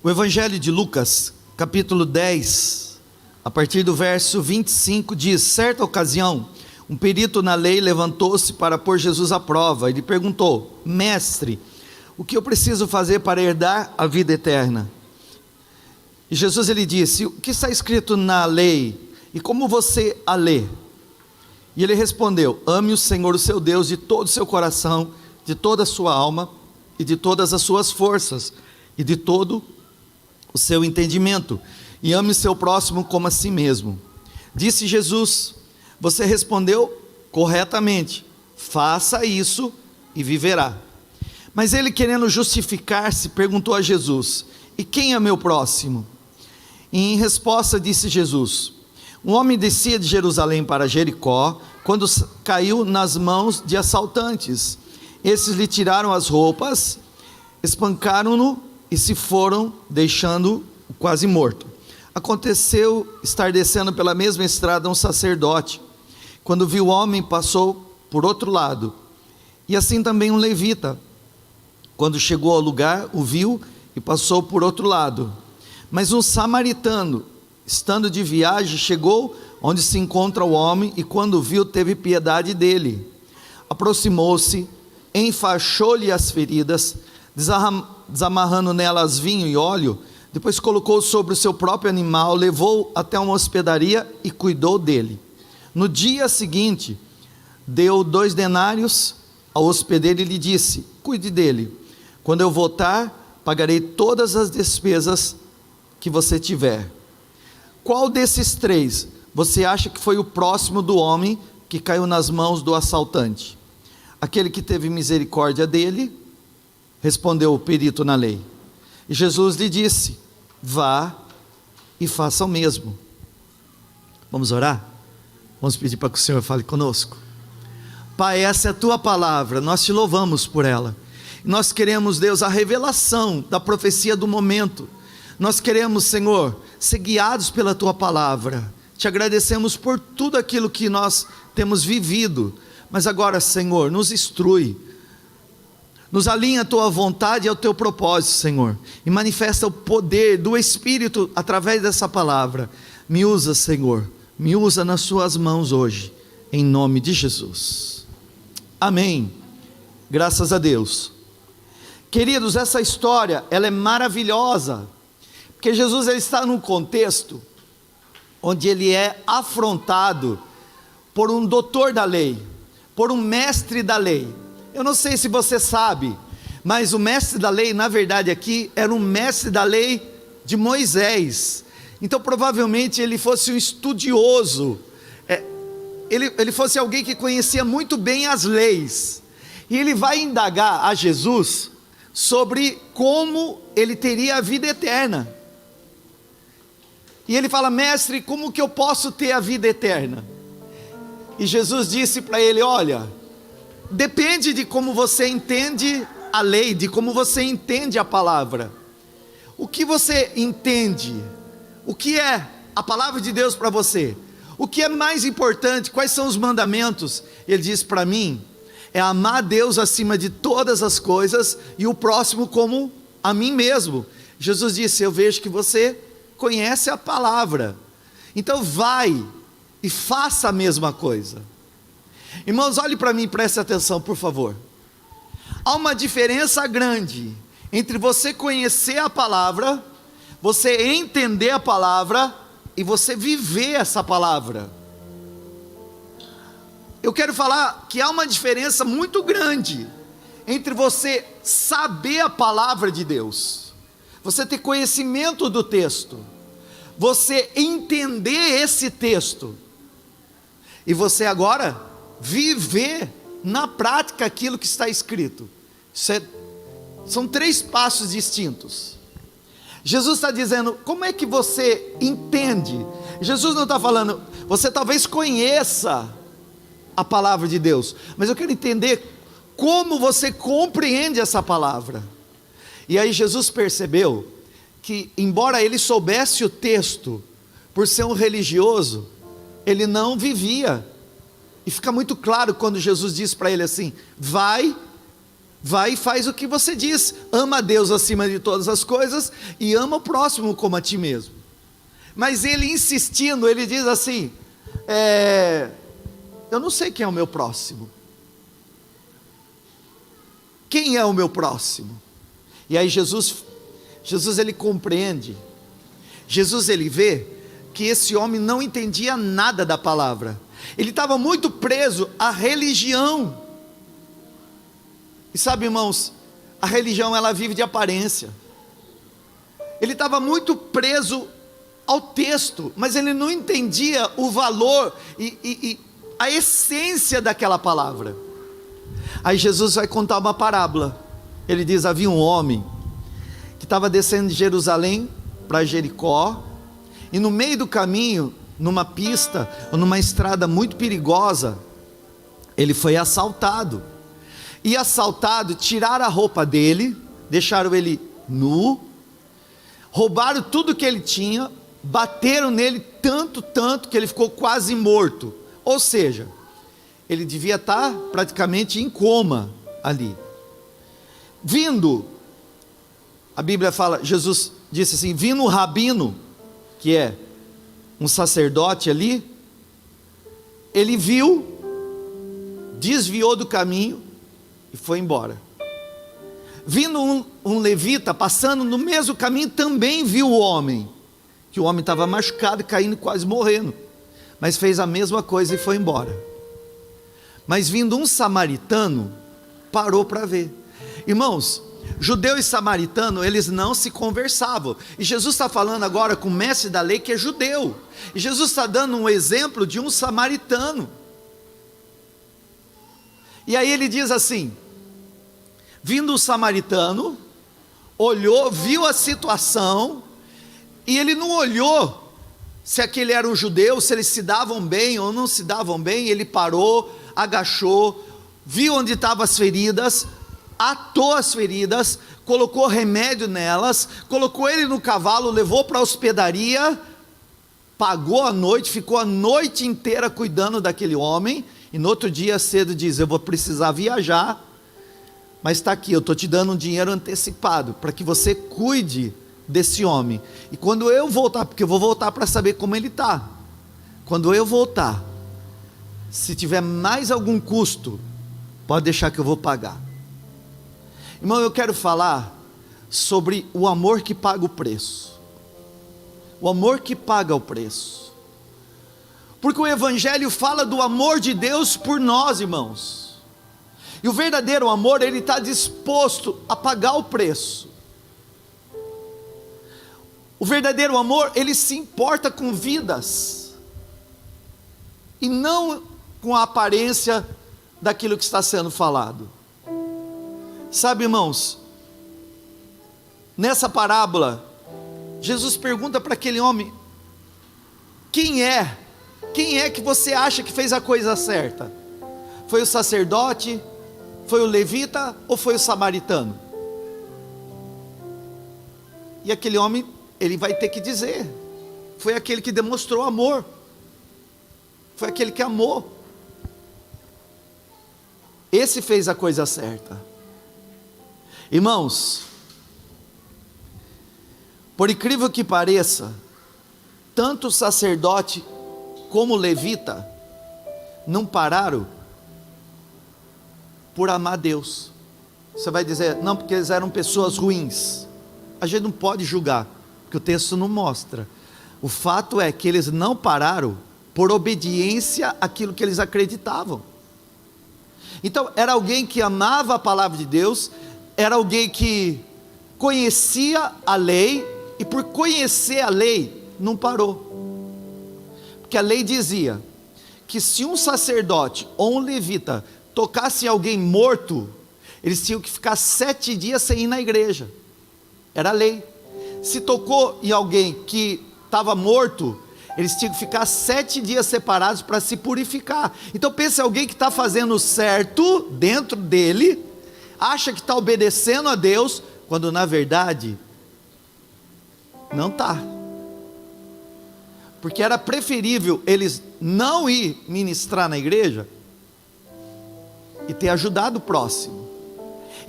O Evangelho de Lucas, capítulo 10, a partir do verso 25, diz: certa ocasião, um perito na lei levantou-se para pôr Jesus à prova. Ele perguntou: mestre, o que eu preciso fazer para herdar a vida eterna? E Jesus ele disse: o que está escrito na lei e como você a lê? E ele respondeu: ame o Senhor o seu Deus de todo o seu coração, de toda a sua alma e de todas as suas forças e de todo o seu entendimento, e ame o seu próximo como a si mesmo. Disse Jesus: você respondeu corretamente, faça isso e viverá. Mas ele, querendo justificar-se, perguntou a Jesus: e quem é meu próximo? E em resposta disse Jesus: um homem descia de Jerusalém para Jericó, quando caiu nas mãos de assaltantes. Esses lhe tiraram as roupas, espancaram-no e se foram, deixando-o quase morto. Aconteceu estar descendo pela mesma estrada um sacerdote. Quando viu o homem, passou por outro lado. E assim também um levita. Quando chegou ao lugar, o viu e passou por outro lado. Mas um samaritano, estando de viagem, chegou onde se encontra o homem, e quando o viu, teve piedade dele. Aproximou-se, enfaixou-lhe as feridas, desamarrando nelas vinho e óleo, depois colocou sobre o seu próprio animal, levou até uma hospedaria e cuidou dele. No dia seguinte, deu 2 denários ao hospedeiro e lhe disse: cuide dele, quando eu voltar, pagarei todas as despesas que você tiver. Qual desses 3 você acha que foi o próximo do homem que caiu nas mãos do assaltante? Aquele que teve misericórdia dele, respondeu o perito na lei. E Jesus lhe disse: vá e faça o mesmo. Vamos orar? Vamos pedir para que o Senhor fale conosco. Pai, essa é a tua palavra, nós te louvamos por ela. Nós queremos, Deus, a revelação da profecia do momento. Nós queremos, Senhor, ser guiados pela tua palavra. Te agradecemos por tudo aquilo que nós temos vivido. Mas agora, Senhor, nos instrui, nos alinha a tua vontade e ao teu propósito, Senhor, e manifesta o poder do Espírito através dessa palavra. Me usa, Senhor, me usa nas suas mãos hoje, em nome de Jesus. Amém. Graças a Deus. Queridos, essa história, ela é maravilhosa, porque Jesus ele está num contexto onde ele é afrontado por um doutor da lei, por um mestre da lei. Eu não sei se você sabe, mas o mestre da lei, na verdade aqui, era um mestre da lei de Moisés. Então provavelmente ele fosse um estudioso, ele fosse alguém que conhecia muito bem as leis. E ele vai indagar a Jesus sobre como ele teria a vida eterna. E ele fala: mestre, como que eu posso ter a vida eterna? E Jesus disse para ele: olha, depende de como você entende a lei, de como você entende a palavra. O que você entende? O que é a palavra de Deus para você? O que é mais importante? Quais são os mandamentos? Ele diz para mim: é amar a Deus acima de todas as coisas e o próximo como a mim mesmo. Jesus disse: eu vejo que você conhece a palavra, então vai e faça a mesma coisa. Irmãos, olhe para mim e preste atenção, por favor. Há uma diferença grande entre você conhecer a palavra, você entender a palavra e você viver essa palavra. Eu quero falar que há uma diferença muito grande entre você saber a palavra de Deus, você ter conhecimento do texto, você entender esse texto, e você agora viver na prática aquilo que está escrito. São 3 passos distintos. Jesus está dizendo: como é que você entende? Jesus não está falando, você talvez conheça a palavra de Deus, mas eu quero entender como você compreende essa palavra. E aí Jesus percebeu que, embora ele soubesse o texto, por ser um religioso, ele não vivia. E fica muito claro quando Jesus diz para ele assim: vai vai e faz o que você diz, ama a Deus acima de todas as coisas, e ama o próximo como a ti mesmo. Mas ele insistindo, ele diz assim, eu não sei quem é o meu próximo. Quem é o meu próximo? E aí Jesus ele compreende, Jesus ele vê que esse homem não entendia nada da palavra, ele estava muito preso à religião, e sabe, irmãos, a religião ela vive de aparência, ele estava muito preso ao texto, mas ele não entendia o valor e a essência daquela palavra. Aí Jesus vai contar uma parábola, ele diz, havia um homem que estava descendo de Jerusalém para Jericó, e no meio do caminho, numa pista, ou numa estrada muito perigosa, ele foi assaltado, tiraram a roupa dele, deixaram ele nu, roubaram tudo que ele tinha, bateram nele tanto que ele ficou quase morto, ou seja, ele devia estar praticamente em coma ali. Vindo, a Bíblia fala, Jesus disse assim, vindo um rabino, que é um sacerdote ali, ele viu, desviou do caminho e foi embora. Vindo um levita, passando no mesmo caminho, também viu o homem, que o homem estava machucado, caindo, quase morrendo, mas fez a mesma coisa e foi embora. Mas vindo um samaritano, parou para ver. Irmãos, judeu e samaritano, eles não se conversavam, e Jesus está falando agora com o mestre da lei que é judeu, e Jesus está dando um exemplo de um samaritano, e aí ele diz assim, vindo o samaritano, olhou, viu a situação, e ele não olhou se aquele era um judeu, se eles se davam bem ou não se davam bem, ele parou, agachou, viu onde estavam as feridas, atou as feridas, colocou remédio nelas, colocou ele no cavalo, levou para a hospedaria, pagou a noite, ficou a noite inteira cuidando daquele homem, e no outro dia cedo diz, eu vou precisar viajar, mas está aqui, eu estou te dando um dinheiro antecipado, para que você cuide desse homem, e quando eu voltar, porque eu vou voltar para saber como ele está, quando eu voltar, se tiver mais algum custo, pode deixar que eu vou pagar. Irmão, eu quero falar sobre o amor que paga o preço, o amor que paga o preço, porque o Evangelho fala do amor de Deus por nós, irmãos, e o verdadeiro amor, ele está disposto a pagar o preço. O verdadeiro amor, ele se importa com vidas, e não com a aparência daquilo que está sendo falado. Sabe, irmãos, nessa parábola, Jesus pergunta para aquele homem, quem é que você acha que fez a coisa certa? Foi o sacerdote? Foi o levita? Ou foi o samaritano? E aquele homem, ele vai ter que dizer, foi aquele que demonstrou amor, foi aquele que amou, esse fez a coisa certa. Irmãos, por incrível que pareça, tanto o sacerdote como o levita não pararam por amar Deus. Você vai dizer, não, porque eles eram pessoas ruins. A gente não pode julgar, porque o texto não mostra. O fato é que eles não pararam por obediência àquilo que eles acreditavam. Então, era alguém que amava a palavra de Deus, era alguém que conhecia a lei, e por conhecer a lei, não parou, porque a lei dizia, que se um sacerdote ou um levita, tocasse em alguém morto, eles tinham que ficar 7 dias sem ir na igreja, era a lei. Se tocou em alguém que estava morto, eles tinham que ficar 7 dias separados para se purificar. Então pense, alguém que está fazendo certo dentro dele, acha que está obedecendo a Deus, quando na verdade não está, porque era preferível eles não ir ministrar na igreja e ter ajudado o próximo.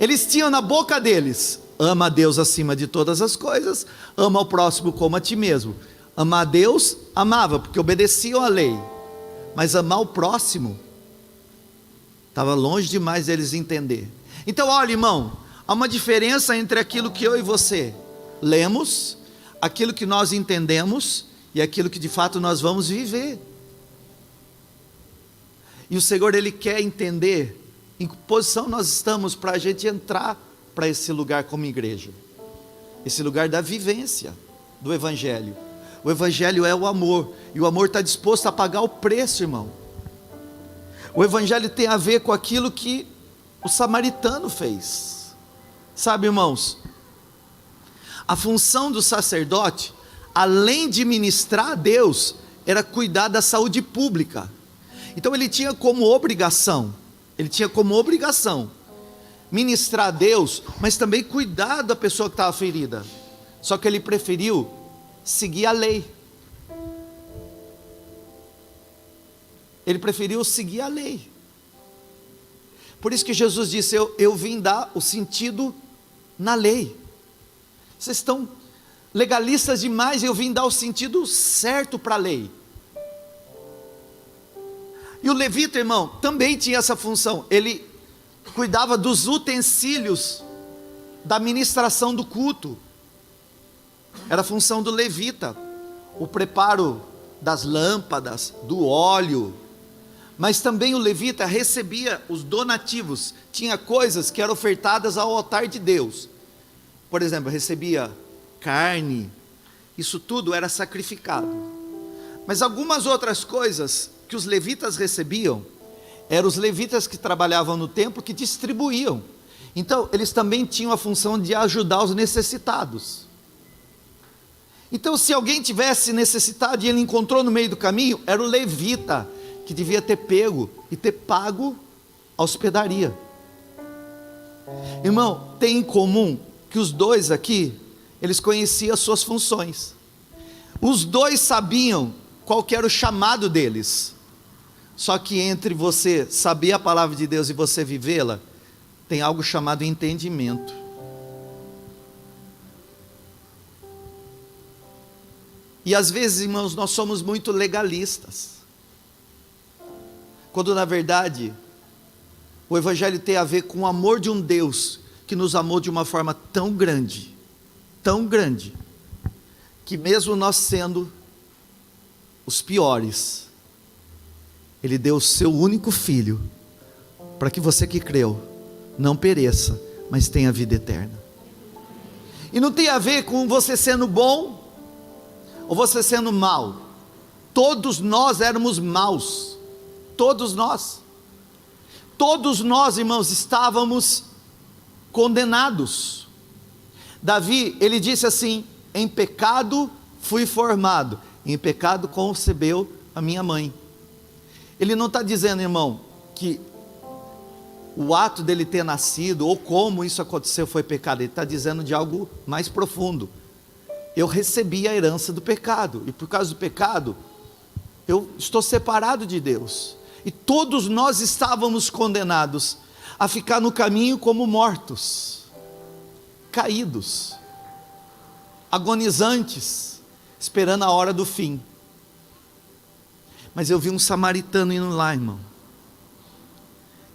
Eles tinham na boca deles: ama a Deus acima de todas as coisas, ama ao próximo como a ti mesmo. Amar a Deus, amava, porque obedeciam à lei. Mas amar o próximo, estava longe demais deles entender. Então olha, irmão, há uma diferença entre aquilo que eu e você lemos, aquilo que nós entendemos e aquilo que de fato nós vamos viver. E o Senhor, Ele quer entender em que posição nós estamos para a gente entrar para esse lugar como igreja, esse lugar da vivência do Evangelho. O Evangelho é o amor, e o amor está disposto a pagar o preço, irmão. O Evangelho tem a ver com aquilo que o samaritano fez. Sabe, irmãos, a função do sacerdote, além de ministrar a Deus, era cuidar da saúde pública. Então ele tinha como obrigação ministrar a Deus, mas também cuidar da pessoa que estava ferida. Só que ele preferiu seguir a lei. Ele preferiu seguir a lei. Por isso que Jesus disse: eu vim dar o sentido na lei. Vocês estão legalistas demais, eu vim dar o sentido certo para a lei. E o levita, irmão, também tinha essa função. Ele cuidava dos utensílios da ministração do culto. Era a função do levita, o preparo das lâmpadas, do óleo. Mas também o levita recebia os donativos. Tinha coisas que eram ofertadas ao altar de Deus. Por exemplo, recebia carne. Isso tudo era sacrificado. Mas algumas outras coisas que os levitas recebiam, eram os levitas que trabalhavam no templo que distribuíam. Então eles também tinham a função de ajudar os necessitados. Então, se alguém tivesse necessitado e ele encontrou no meio do caminho, era o levita que devia ter pego e ter pago a hospedaria. Irmão, tem em comum que os dois aqui, eles conheciam as suas funções. Os dois sabiam qual que era o chamado deles. Só que entre você saber a palavra de Deus e você vivê-la, tem algo chamado entendimento. E às vezes, irmãos, nós somos muito legalistas, quando na verdade o Evangelho tem a ver com o amor de um Deus que nos amou de uma forma tão grande, que mesmo nós sendo os piores, Ele deu o seu único filho, para que você que creu, não pereça, mas tenha vida eterna. E não tem a ver com você sendo bom, ou você sendo mau. Todos nós éramos maus, todos nós, irmãos, estávamos condenados. Davi, ele disse assim: em pecado fui formado, em pecado concebeu a minha mãe. Ele não está dizendo, irmão, que o ato dele ter nascido, ou como isso aconteceu, foi pecado. Ele está dizendo de algo mais profundo. Eu recebi a herança do pecado, e por causa do pecado, eu estou separado de Deus. E todos nós estávamos condenados a ficar no caminho como mortos, caídos, agonizantes, esperando a hora do fim. Mas eu vi um samaritano indo lá, irmão,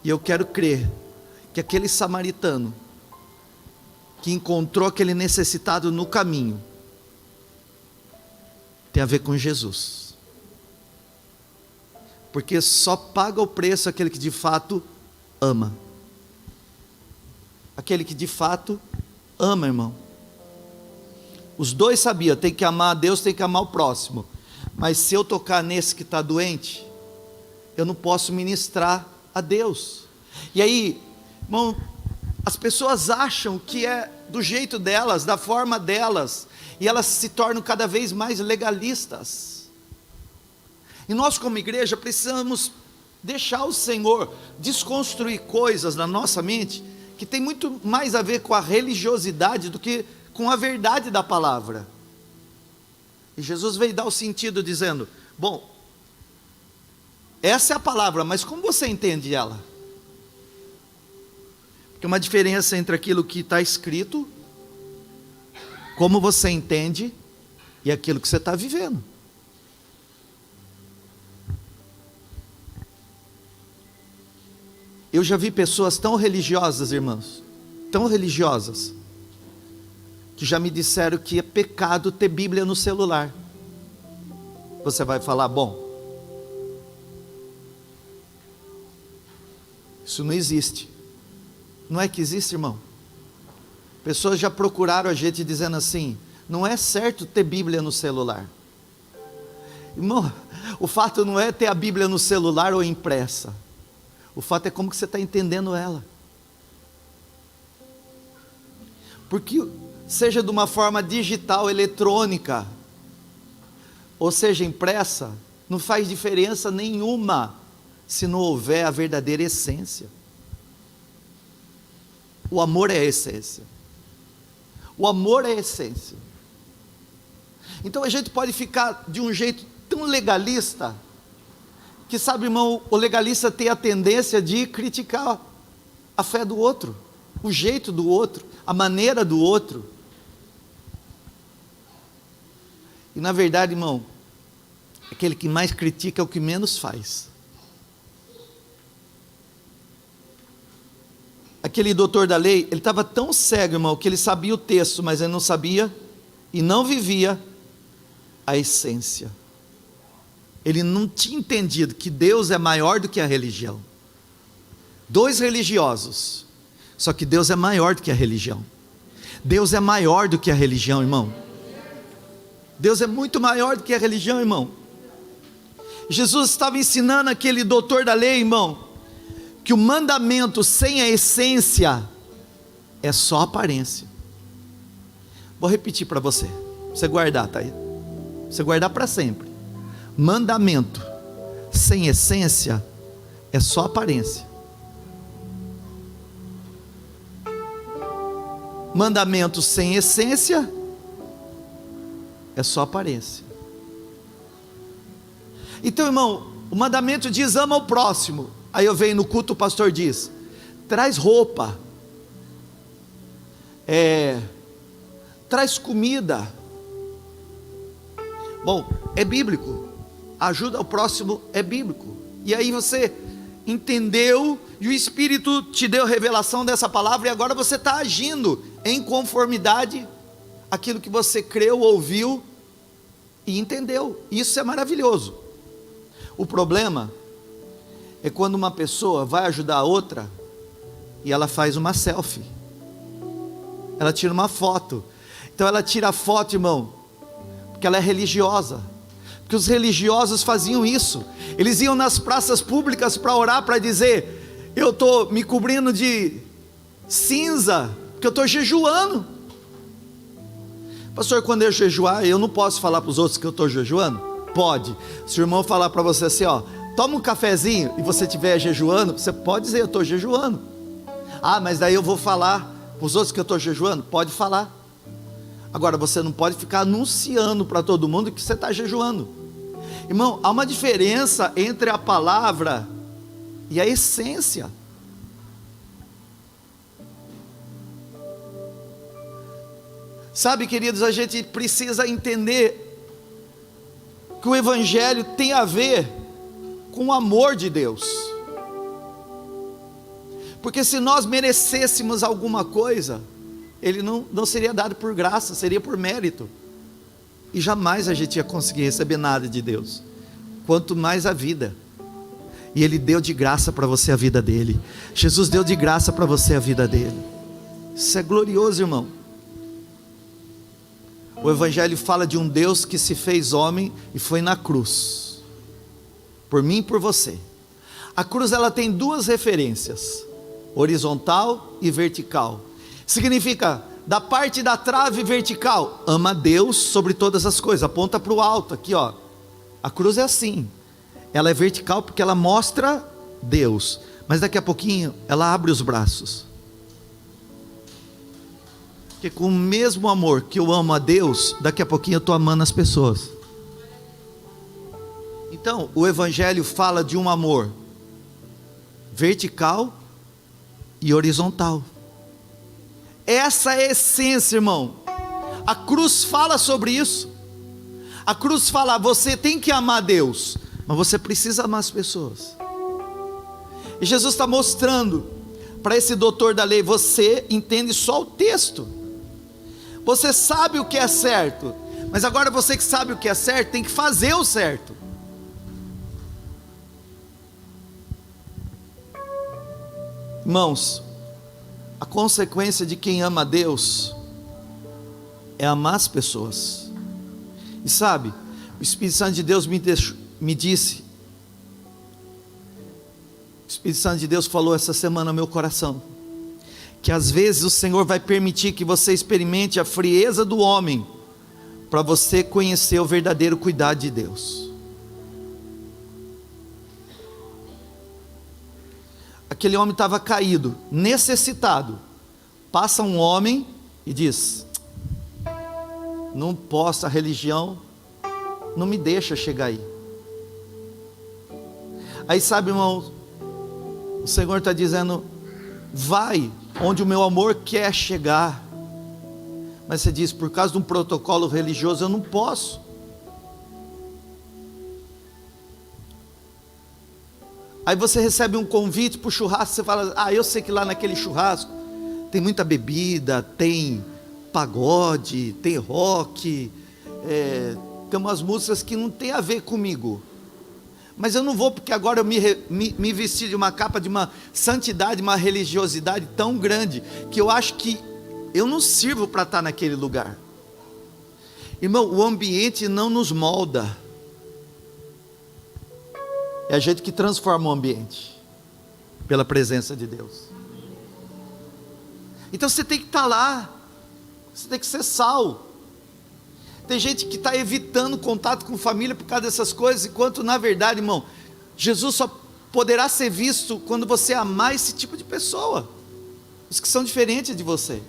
e eu quero crer que aquele samaritano que encontrou aquele necessitado no caminho tem a ver com Jesus, porque só paga o preço aquele que de fato ama, aquele que de fato ama, irmão. Os dois sabiam, tem que amar a Deus, tem que amar o próximo. Mas se eu tocar nesse que está doente, eu não posso ministrar a Deus. E aí, irmão, as pessoas acham que é do jeito delas, da forma delas, e elas se tornam cada vez mais legalistas. E nós como igreja precisamos deixar o Senhor desconstruir coisas na nossa mente, que tem muito mais a ver com a religiosidade do que com a verdade da palavra. E Jesus veio dar o sentido dizendo: bom, essa é a palavra, mas como você entende ela? Tem uma diferença entre aquilo que está escrito, como você entende, e aquilo que você está vivendo. Eu já vi pessoas tão religiosas, irmãos, tão religiosas, que já me disseram que é pecado ter Bíblia no celular. Você vai falar, bom, isso não existe. Não é que existe, irmão? Pessoas já procuraram a gente dizendo assim, não é certo ter Bíblia no celular. Irmão, o fato não é ter a Bíblia no celular ou impressa. O fato é como que você está entendendo ela. Porque seja de uma forma digital, eletrônica, ou seja impressa, não faz diferença nenhuma se não houver a verdadeira essência. O amor é a essência. O amor é a essência. Então a gente pode ficar de um jeito tão legalista, que sabe, irmão, o legalista tem a tendência de criticar a fé do outro, o jeito do outro, a maneira do outro. E na verdade, irmão, aquele que mais critica é o que menos faz. Aquele doutor da lei, ele estava tão cego, irmão, que ele sabia o texto, mas ele não sabia e não vivia a essência. Ele não tinha entendido que Deus é maior do que a religião. Dois religiosos, só que Deus é maior do que a religião. Deus é maior do que a religião, irmão. Deus é muito maior do que a religião, irmão. Jesus estava ensinando aquele doutor da lei, irmão, que o mandamento sem a essência é só aparência. Vou repetir para você guardar, tá aí? Você guardar para sempre. Mandamento sem essência é só aparência. Mandamento sem essência é só aparência. Então, irmão, o mandamento diz ama o próximo. Aí eu venho no culto, o pastor diz, traz roupa, traz comida. Bom, é bíblico. Ajuda ao próximo é bíblico. E aí você entendeu, e o Espírito te deu revelação dessa palavra, e agora você está agindo em conformidade àquilo que você creu, ouviu e entendeu. Isso é maravilhoso. O problema é quando uma pessoa vai ajudar a outra e ela faz uma selfie, ela tira uma foto. Então ela tira a foto, irmão, porque ela é religiosa. Porque os religiosos faziam isso. Eles iam nas praças públicas para orar, para dizer, eu estou me cobrindo de cinza, porque eu estou jejuando. Pastor, quando eu jejuar, eu não posso falar para os outros que eu estou jejuando? Pode. Se o irmão falar para você assim, ó, toma um cafezinho, e você estiver jejuando, você pode dizer, eu estou jejuando. Ah, mas daí eu vou falar para os outros que eu estou jejuando? Pode falar. Agora, você não pode ficar anunciando para todo mundo que você está jejuando. Irmão, há uma diferença entre a palavra e a essência. Sabe, queridos, a gente precisa entender que o Evangelho tem a ver com o amor de Deus. Porque se nós merecêssemos alguma coisa, ele não seria dado por graça, seria por mérito. E jamais a gente ia conseguir receber nada de Deus, quanto mais a vida. E Ele deu de graça para você a vida dele. Jesus deu de graça para você a vida dele. Isso é glorioso, irmão. O Evangelho fala de um Deus que se fez homem e foi na cruz, por mim e por você. A cruz, ela tem duas referências, horizontal e vertical. Significa, da parte da trave vertical, ama Deus sobre todas as coisas, aponta para o alto, aqui ó, a cruz é assim, ela é vertical porque ela mostra Deus, mas daqui a pouquinho, ela abre os braços, porque com o mesmo amor que eu amo a Deus, daqui a pouquinho eu estou amando as pessoas. Então, o Evangelho fala de um amor vertical e horizontal. Essa é a essência, irmão. A cruz fala sobre isso. A cruz fala: você tem que amar Deus, mas você precisa amar as pessoas. E Jesus está mostrando para esse doutor da lei: você entende só o texto, você sabe o que é certo, mas agora você que sabe o que é certo, tem que fazer o certo. Irmãos, a consequência de quem ama a Deus é amar as pessoas. E sabe, o Espírito Santo de Deus me disse, o Espírito Santo de Deus falou essa semana no meu coração, que às vezes o Senhor vai permitir que você experimente a frieza do homem, para você conhecer o verdadeiro cuidado de Deus. Aquele homem estava caído, necessitado. Passa um homem e diz: não posso, a religião não me deixa chegar aí. Aí sabe, irmão, o Senhor está dizendo: vai onde o meu amor quer chegar. Mas você diz: por causa de um protocolo religioso eu não posso. Aí você recebe um convite para o churrasco, você fala: ah, eu sei que lá naquele churrasco tem muita bebida, tem pagode, tem rock, tem umas músicas que não tem a ver comigo, mas eu não vou, porque agora eu me vesti de uma capa de uma santidade, uma religiosidade tão grande, que eu acho que eu não sirvo para estar naquele lugar. Irmão, o ambiente não nos molda, é a gente que transforma o ambiente, pela presença de Deus. Então você tem que estar lá, você tem que ser sal. Tem gente que está evitando contato com família por causa dessas coisas, enquanto na verdade, irmão, Jesus só poderá ser visto quando você amar esse tipo de pessoa, os que são diferentes de você.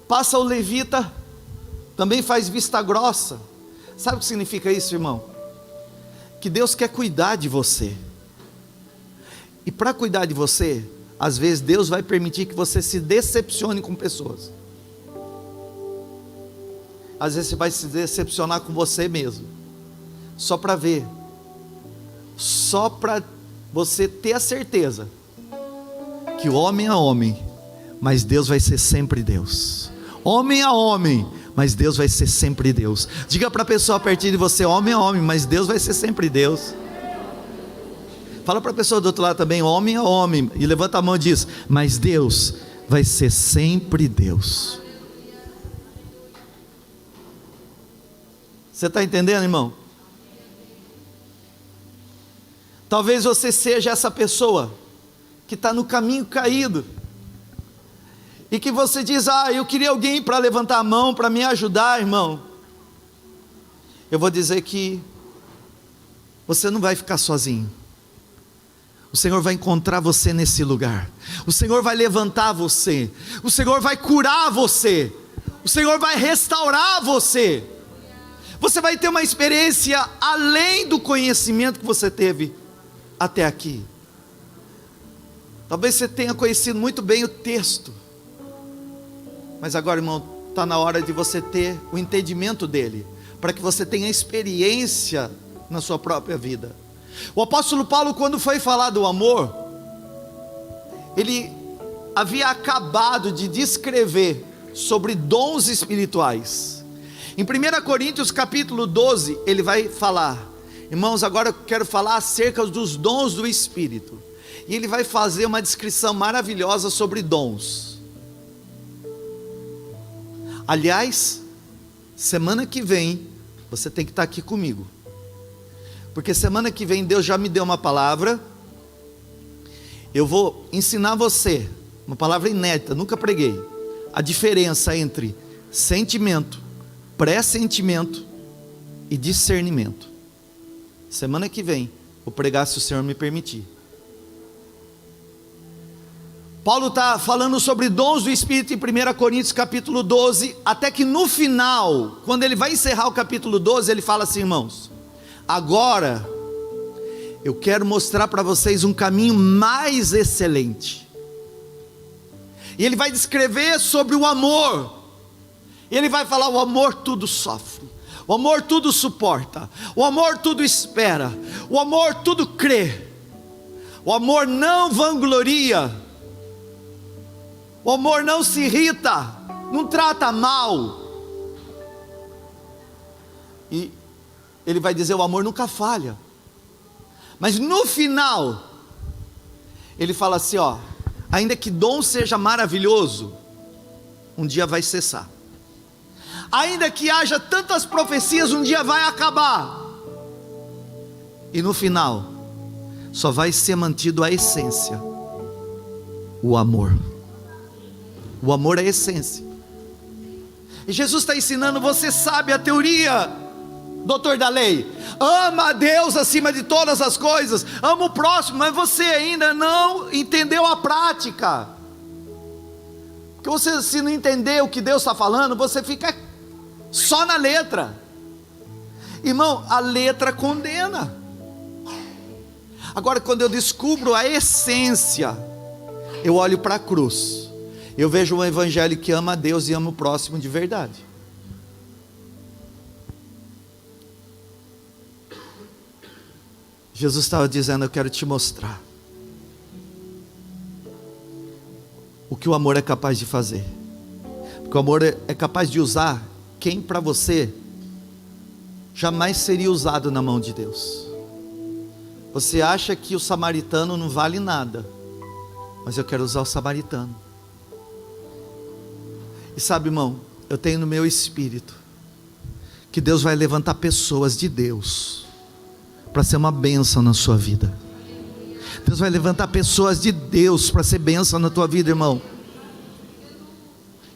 Passa o levita, também faz vista grossa. Sabe o que significa isso, irmão? Que Deus quer cuidar de você, e para cuidar de você, às vezes Deus vai permitir que você se decepcione com pessoas. Às vezes você vai se decepcionar com você mesmo, só para ver, só para você ter a certeza que homem é homem, mas Deus vai ser sempre Deus. Homem é homem, mas Deus vai ser sempre Deus. Diga para a pessoa a partir de você: homem é homem, mas Deus vai ser sempre Deus. Fala para a pessoa do outro lado também: homem é homem, e levanta a mão e diz: mas Deus vai ser sempre Deus. Você está entendendo, irmão? Talvez você seja essa pessoa que está no caminho caído, e que você diz: ah, eu queria alguém para levantar a mão, para me ajudar, irmão. Eu vou dizer que você não vai ficar sozinho. O Senhor vai encontrar você nesse lugar. O Senhor vai levantar você. O Senhor vai curar você. O Senhor vai restaurar você. Você vai ter uma experiência além do conhecimento que você teve até aqui. Talvez você tenha conhecido muito bem o texto, mas agora, irmão, está na hora de você ter o entendimento dele, para que você tenha experiência na sua própria vida. O apóstolo Paulo, quando foi falar do amor, ele havia acabado de descrever sobre dons espirituais. Em 1 Coríntios capítulo 12, ele vai falar: irmãos, agora eu quero falar acerca dos dons do Espírito. E ele vai fazer uma descrição maravilhosa sobre dons. Aliás, semana que vem, você tem que estar aqui comigo, porque semana que vem Deus já me deu uma palavra. Eu vou ensinar você, uma palavra inédita, nunca preguei, a diferença entre sentimento, pressentimento e discernimento. Semana que vem, vou pregar, se o Senhor me permitir. Paulo está falando sobre dons do Espírito em 1 Coríntios capítulo 12, até que no final, quando ele vai encerrar o capítulo 12, ele fala assim: irmãos, agora eu quero mostrar para vocês um caminho mais excelente. E ele vai descrever sobre o amor. E ele vai falar: o amor tudo sofre, o amor tudo suporta, o amor tudo espera, o amor tudo crê, o amor não vangloria, o amor não se irrita, não trata mal. E ele vai dizer: o amor nunca falha. Mas no final ele fala assim, ó: ainda que dom seja maravilhoso, um dia vai cessar. Ainda que haja tantas profecias, um dia vai acabar. E no final só vai ser mantido a essência, o amor. O amor é a essência. E Jesus está ensinando: você sabe a teoria, doutor da lei, ama a Deus acima de todas as coisas, ama o próximo, mas você ainda não entendeu a prática. Porque você, se não entender o que Deus está falando, você fica só na letra. Irmão, a letra condena. Agora, quando eu descubro a essência, eu olho para a cruz, eu vejo um evangelho que ama a Deus e ama o próximo de verdade. Jesus estava dizendo: eu quero te mostrar o que o amor é capaz de fazer. Porque o amor é capaz de usar quem para você jamais seria usado na mão de Deus. Você acha que o samaritano não vale nada, mas eu quero usar o samaritano. E sabe, irmão, eu tenho no meu espírito que Deus vai levantar pessoas de Deus para ser uma bênção na sua vida. Deus vai levantar pessoas de Deus para ser bênção na tua vida, irmão.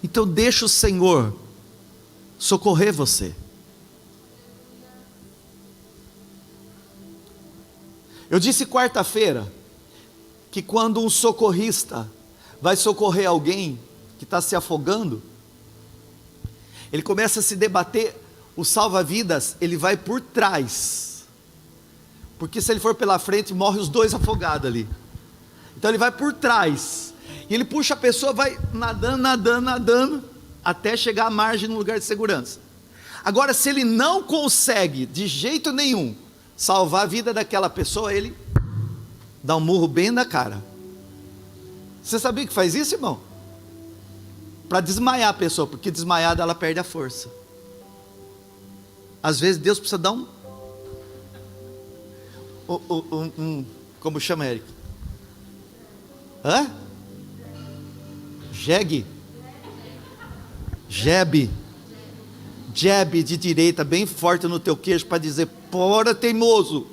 Então deixa o Senhor socorrer você. Eu disse quarta-feira que quando um socorrista vai socorrer alguém que está se afogando, ele começa a se debater. O salva-vidas, ele vai por trás, porque se ele for pela frente, morre os dois afogados ali. Então ele vai por trás, e ele puxa a pessoa, vai nadando, até chegar à margem, no lugar de segurança. Agora, se ele não consegue de jeito nenhum salvar a vida daquela pessoa, ele dá um murro bem na cara. Você sabia que faz isso, irmão? Para desmaiar a pessoa, porque desmaiada ela perde a força. Às vezes Deus precisa dar como chama, Eric? Jab de direita, bem forte no teu queixo, para dizer: bora, teimoso.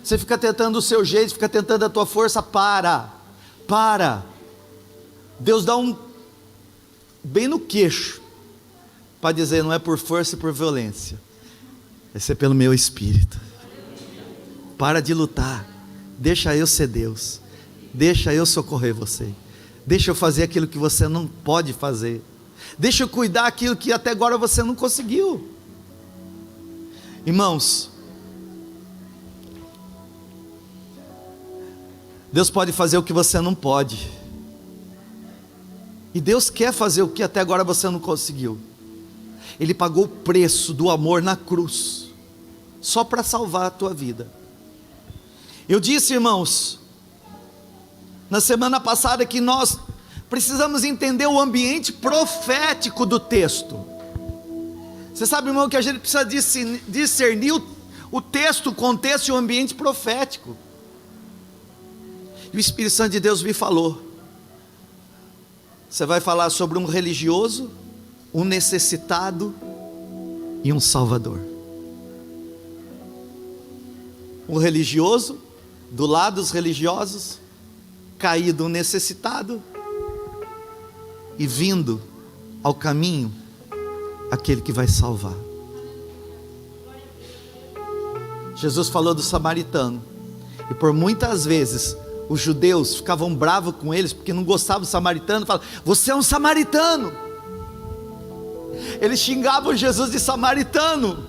Você fica tentando o seu jeito, fica tentando a tua força, para. Deus dá bem no queixo, para dizer: não é por força e por violência, vai ser pelo meu espírito. Para de lutar, deixa eu ser Deus, deixa eu socorrer você, deixa eu fazer aquilo que você não pode fazer, deixa eu cuidar aquilo que até agora você não conseguiu. Irmãos, Deus pode fazer o que você não pode, e Deus quer fazer o que até agora você não conseguiu. Ele pagou o preço do amor na cruz, só para salvar a tua vida. Eu disse, irmãos, na semana passada, que nós precisamos entender o ambiente profético do texto. Você sabe, irmão, que a gente precisa discernir o texto, o contexto e o ambiente profético. E o Espírito Santo de Deus me falou: você vai falar sobre um religioso, um necessitado e um salvador. Um religioso, do lado dos religiosos, caído, um necessitado, e vindo ao caminho aquele que vai salvar. Jesus falou do samaritano, e por muitas vezes os judeus ficavam bravos com eles, porque não gostavam do samaritano. Falavam: você é um samaritano. Eles xingavam Jesus de samaritano.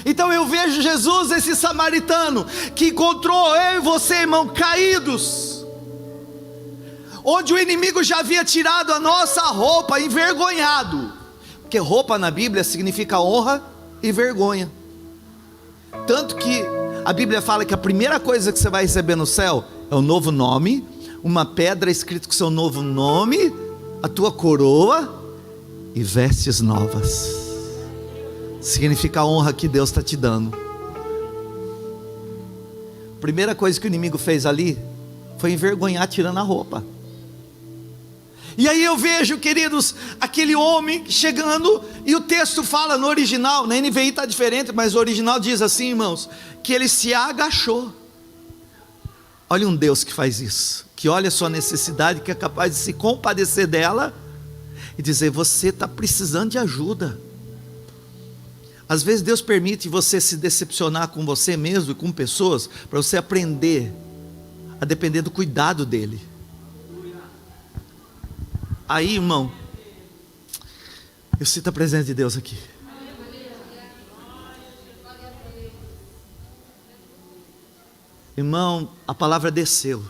Então eu vejo Jesus, esse samaritano, que encontrou eu e você, irmão, caídos, onde o inimigo já havia tirado a nossa roupa, envergonhado, porque roupa na Bíblia significa honra e vergonha. Tanto que a Bíblia fala que a primeira coisa que você vai receber no céu é um novo nome, uma pedra escrita com seu novo nome, a tua coroa e vestes novas. Significa a honra que Deus está te dando. A primeira coisa que o inimigo fez ali foi envergonhar, tirando a roupa. E aí eu vejo, queridos, aquele homem chegando, e o texto fala no original, na NVI está diferente, mas o original diz assim, irmãos, que ele se agachou. Olha um Deus que faz isso, que olha a sua necessidade, que é capaz de se compadecer dela, e dizer, você está precisando de ajuda. Às vezes Deus permite você se decepcionar com você mesmo e com pessoas, para você aprender a depender do cuidado dEle. Aí, irmão, eu sinto a presença de Deus aqui. Irmão, a palavra desceu.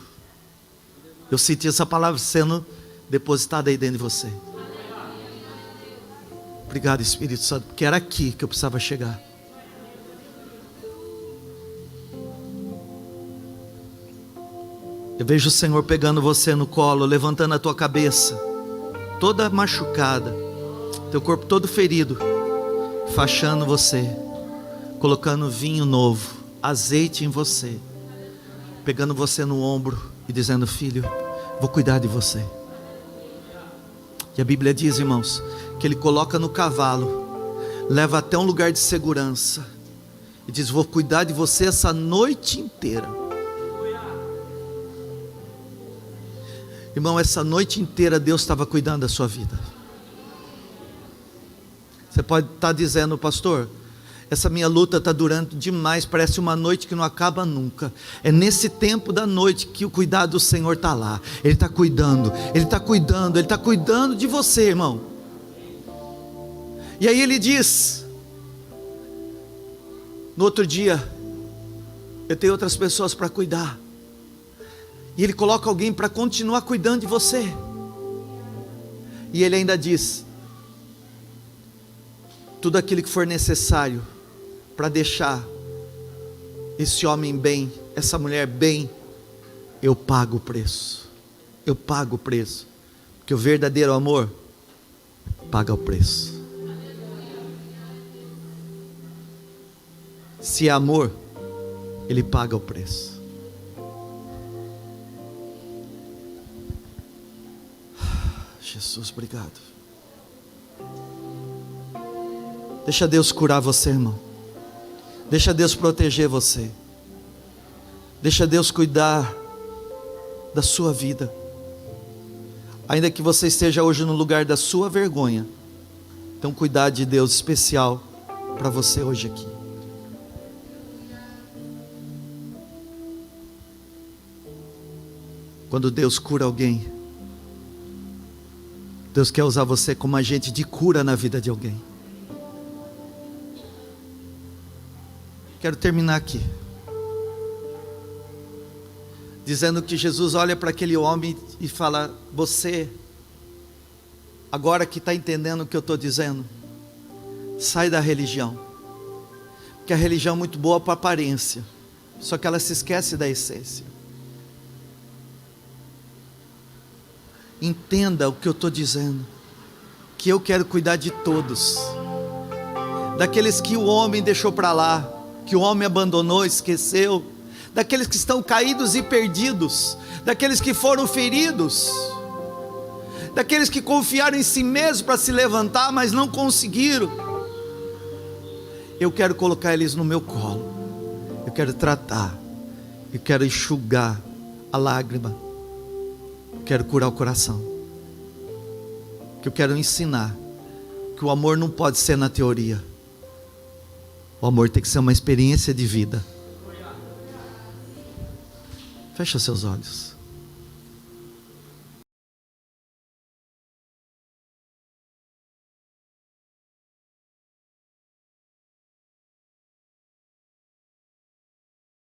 Eu senti essa palavra sendo depositada aí dentro de você. Obrigado, Espírito Santo, porque era aqui que eu precisava chegar. Eu vejo o Senhor pegando você no colo, levantando a tua cabeça, toda machucada, teu corpo todo ferido, faixando você, colocando vinho novo, azeite em você, pegando você no ombro e dizendo, filho, vou cuidar de você. E a Bíblia diz, irmãos, que Ele coloca no cavalo, leva até um lugar de segurança, e diz, vou cuidar de você essa noite inteira. Irmão, essa noite inteira Deus estava cuidando da sua vida. Você pode estar dizendo, pastor, essa minha luta está durando demais, parece uma noite que não acaba nunca. É nesse tempo da noite que o cuidado do Senhor está lá. Ele está cuidando, Ele está cuidando, Ele está cuidando de você, irmão. E aí Ele diz, no outro dia, eu tenho outras pessoas para cuidar. E Ele coloca alguém para continuar cuidando de você. E Ele ainda diz, tudo aquilo que for necessário para deixar esse homem bem, essa mulher bem, eu pago o preço. Eu pago o preço. Porque o verdadeiro amor paga o preço. Se é amor, Ele paga o preço. Jesus, obrigado. Deixa Deus curar você, irmão. Deixa Deus proteger você. Deixa Deus cuidar da sua vida. Ainda que você esteja hoje no lugar da sua vergonha, tem um cuidado de Deus especial para você hoje aqui. Quando Deus cura alguém, Deus quer usar você como agente de cura na vida de alguém. Quero terminar aqui dizendo que Jesus olha para aquele homem e fala, você, agora que está entendendo o que eu estou dizendo, sai da religião, porque a religião é muito boa para aparência, só que ela se esquece da essência. Entenda o que eu estou dizendo, que eu quero cuidar de todos, daqueles que o homem deixou para lá, que o homem abandonou, esqueceu, daqueles que estão caídos e perdidos, daqueles que foram feridos, daqueles que confiaram em si mesmos para se levantar, mas não conseguiram. Eu quero colocar eles no meu colo, eu quero tratar, eu quero enxugar a lágrima, eu quero curar o coração, que eu quero ensinar que o amor não pode ser na teoria, o amor tem que ser uma experiência de vida. Fecha seus olhos.